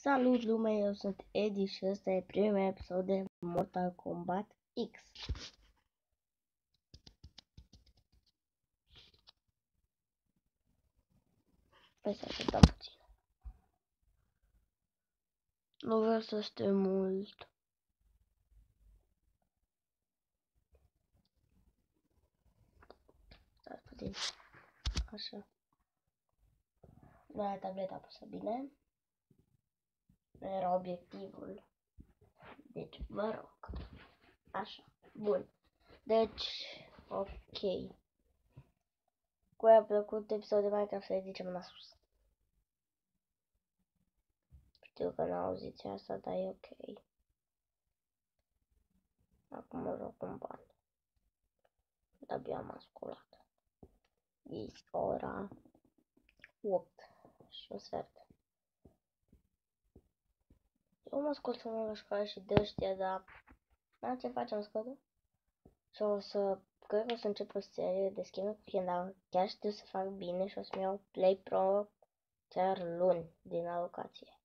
Salut lume, eu sunt Edi și ăsta e primul episod de Mortal Kombat X. Hai să așteptăm puțin. Nu vreau să stea mult. Stai puțin. Așa. La tableta apăsă bine. Era obiectivul. Deci, vă rog. Așa. Bun. Deci, ok. Cu a plăcut episodul de Minecraft, să-i zicem la sus. Știu că n-auziți asta, dar e ok. Acum mă joc un ban. De-abia am asculat. E ora 8 și un sfert. Eu mă scot să mă la școală și de ăștia, dar n-am ce facem, scădă. Și o să, cred că o să încep o serie de schimbe cu fiind, dar chiar știu să fac bine și o să-mi iau Play Pro chiar luni din alocație.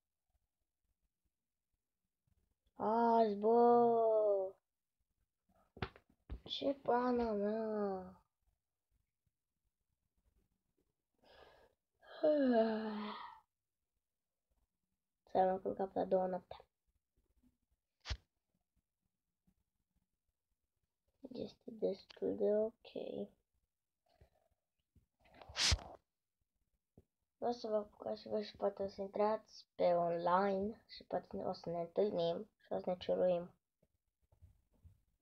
Azi, bă! Ce pana mea! S-a culcat la 2 noaptea. Este destul de ok. O să vă apucați și voi și poate o să intrați pe online și poate o să ne întâlnim și o să ne ciuruim.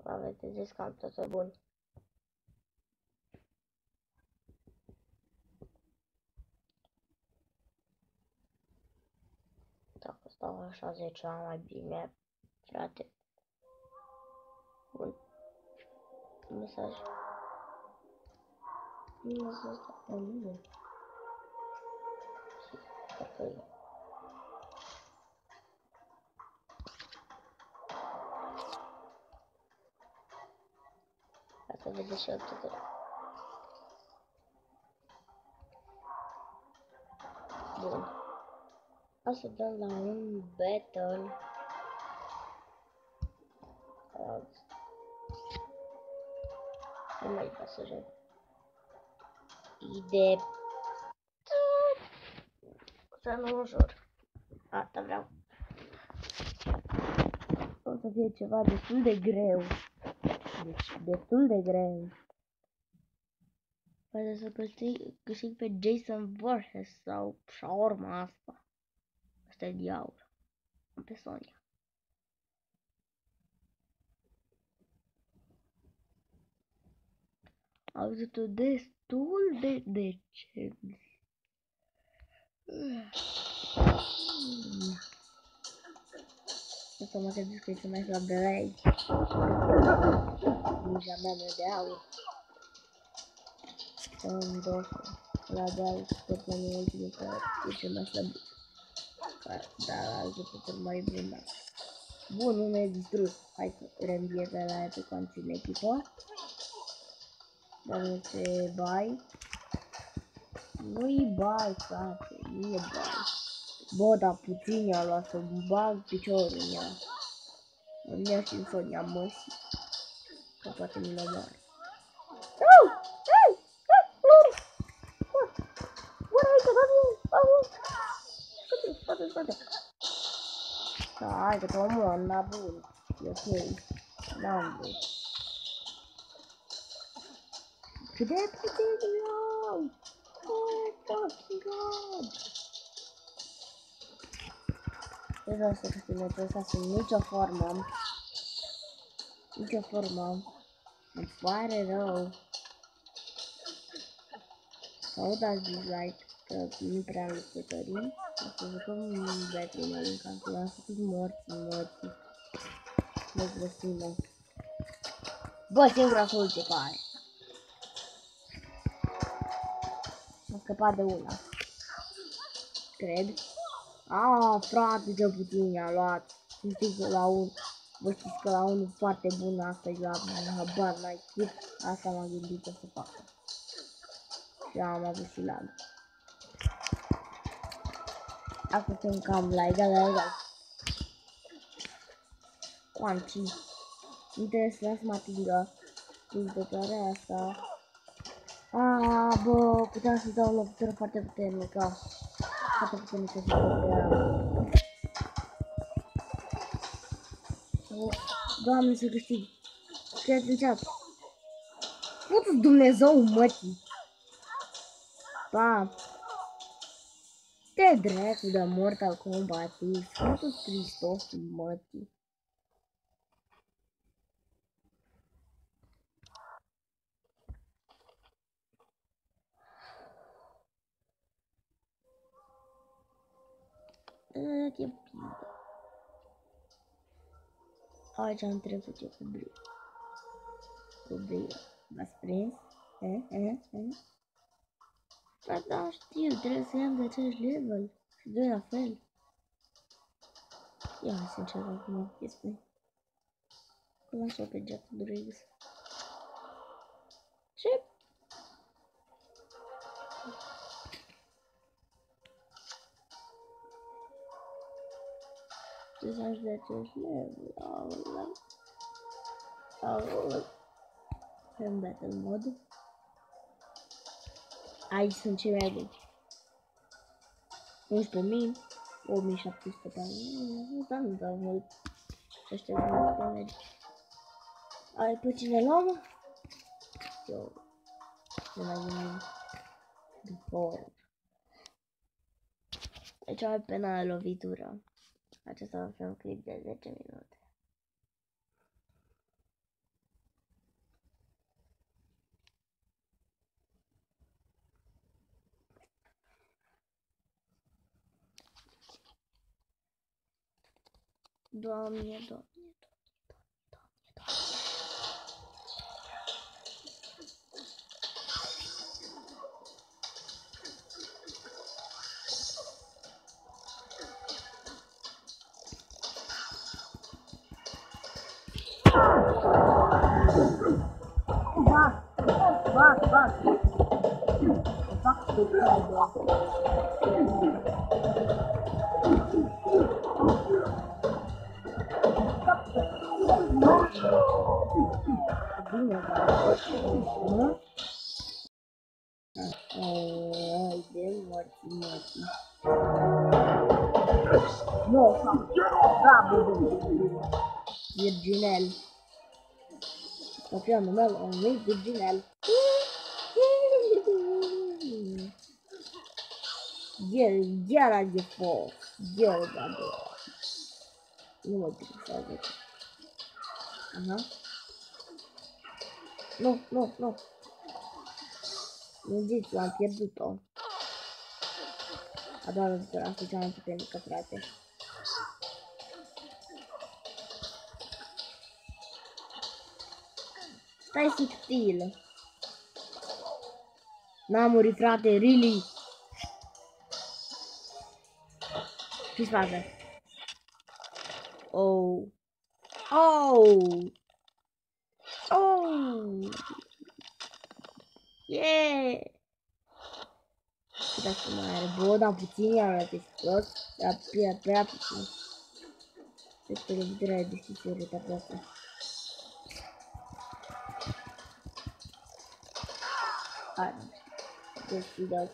Aveți discount, totul bun. Dacă stau așa 10 ani mai bine, frate. Bun. Mesaj. Nu să stau pe mine. Și parcă e. Ca să vedeți și eu totul. Bun. O să dăm la un battle. Nu mai vreau să joc. Ide. Să nu jur. Asta vreau. O să fie ceva destul de greu. Deci, destul de greu. Poate să câștig pe Jason Voorhees sau shawarma asta. Asta e diaur. Am pe Sonia. Au zis-o destul de decent. Asta mă gândesc că e cel mai slab de la aici. Ninja mea de aur. Sunt dosă. La de aur pe planul ultimul care e cel mai slab. Dar altul pe cel mai bun. Bun, nu e distrus. Hai să reînviez la pe conține echipă. Dar nu ce bai. Nu-i bai, frate. Nu e bai. Bă, dar puțin i-a luat să-mi bag piciorul în ea. În ea și în Sonia măsii. Că poate mi-l omoare. Scoate. Hai că te omor, n-a bun. E ok. N-am vrut. Cât de puțin iau! Oh, fucking god! Eu vreau să câștig ăsta sunt nicio formă. Nicio formă. Îmi pare rău. Sau dați dislike, că nu prea lucrătorii. O să jucăm un battle în cantul am făcut morții. Mă grăsimă. Bă, singura soluție pare. M-a scăpat de una. Cred. Frate, ce puțin i-a luat. Știți că la un... Vă știți că la unul foarte bun asta e la habar n-ai cât. Asta m-am gândit să facă. Și am avut și lag. Acum sunt cam la egal. Quanti. Nu trebuie să las mă atingă pulbătoarea asta. Bă, puteam să dau o lovitură foarte puternică. Foarte puternică să putea. Doamne, să câștig. Scrieți în chat. Putu Dumnezeu mătii. Bam. Te dracu de Mortal Kombat. Sfântul Hristos mătii. Aici am trecut eu cu brie. V-ați prins? Da, știu, trebuie să iau de același level. Și doi la fel. Ia hai să încerc acum chestii. Că las-o pe Jack Driggs. Ce? Trebuie să ajungi de același level. Aoleu. În battle mode. Aici sunt cei mai buni. 11.000, 8.700 pe an. Nu dau mult. Ăștia sunt damage. Ai pe cine luăm? Eu. Nu mai gândim. După. Deci ai pena lovitură. Acesta va fi un clip de 10 minute. Doamne. Virginel. Copiando meu homem virginel. Ghiara de foc. Ghiara de foc. Nu mă interesează. Aha. Nu. Nu zici, am pierdut-o. A doua lovitură, asta e cea mai puternică, frate. Stai subtil. N-am murit, frate, really. Ce face? Oh. Yeah. Da să mai are. Bă, dar puțin i-am rătit scos. Dar prea puțin. Cred că lovitura e deschisă pe asta. Hai. Deschide ok.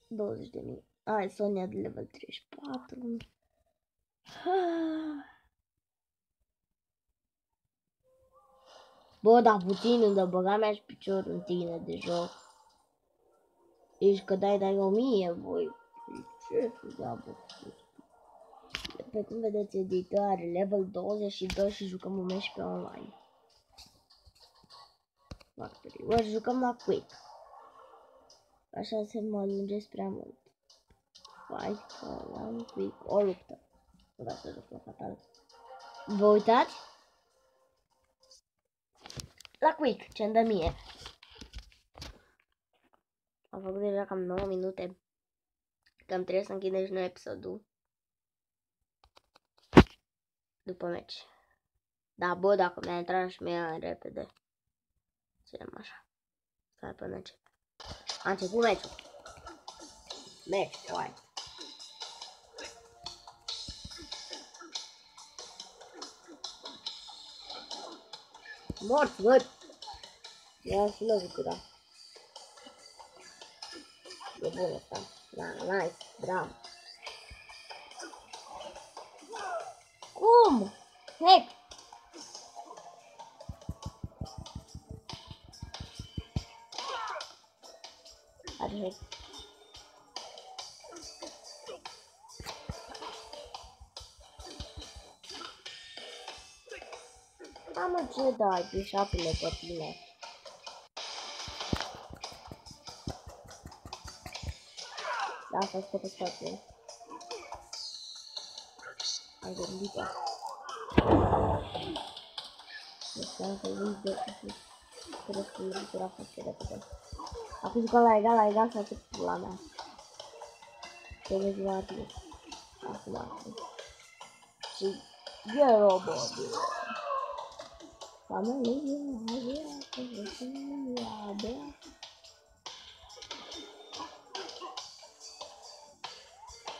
20.000. Hai, Sonia de level 34. Bă, dar puțin îmi dă, băga mea și piciorul în tine de joc. Ești că dai 1000, voi. Ce să dea, bă? Pe cum vedeți, editare, level 22 și jucăm un meci pe online. Factory. Bă, jucăm la Quick. Așa se mă alungeți prea mult. Fight, online, Quick, o luptă. O dată joc la fatal. Vă uitați? La Quick, ce-mi dă mie. Am făcut deja cam 9 minute. Cam trebuie să închidem și noi episodul. După meci. Da, bă, dacă mi-a intrat și mie repede. Ținem așa. Stai până începe. A început meciul. Meci, oai. Mort, văd. Ia și lovitura. E bun ăsta. Da, nice, bravo. Cum? Hack! Are hack. Mamă, ce dai pe șapele pe tine? Da, asta stă pe spate. Am gândit-o. Deci am gândit de... Trebuie să lovitura foarte repede. Acum jucăm la egal să atât la mea. Să vezi la tine. Acum. Și... E robot. Familia,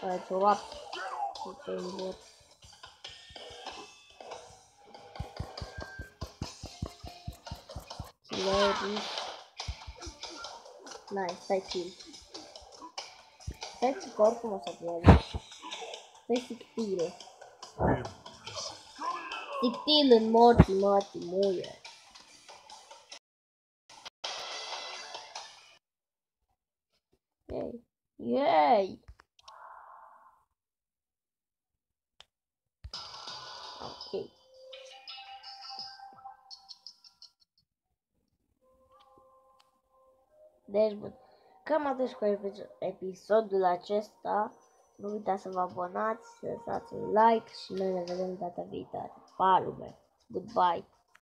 Alright, so up. Nice, stai chill. Stai că oricum o să pierd. Stai sictil. Sictil în morți, muie. Yay! Ok. Deci, bun. Cam atât cu episodul acesta. Nu uitați să vă abonați, să dați un like și noi ne vedem data viitoare. Pa, lume! Goodbye!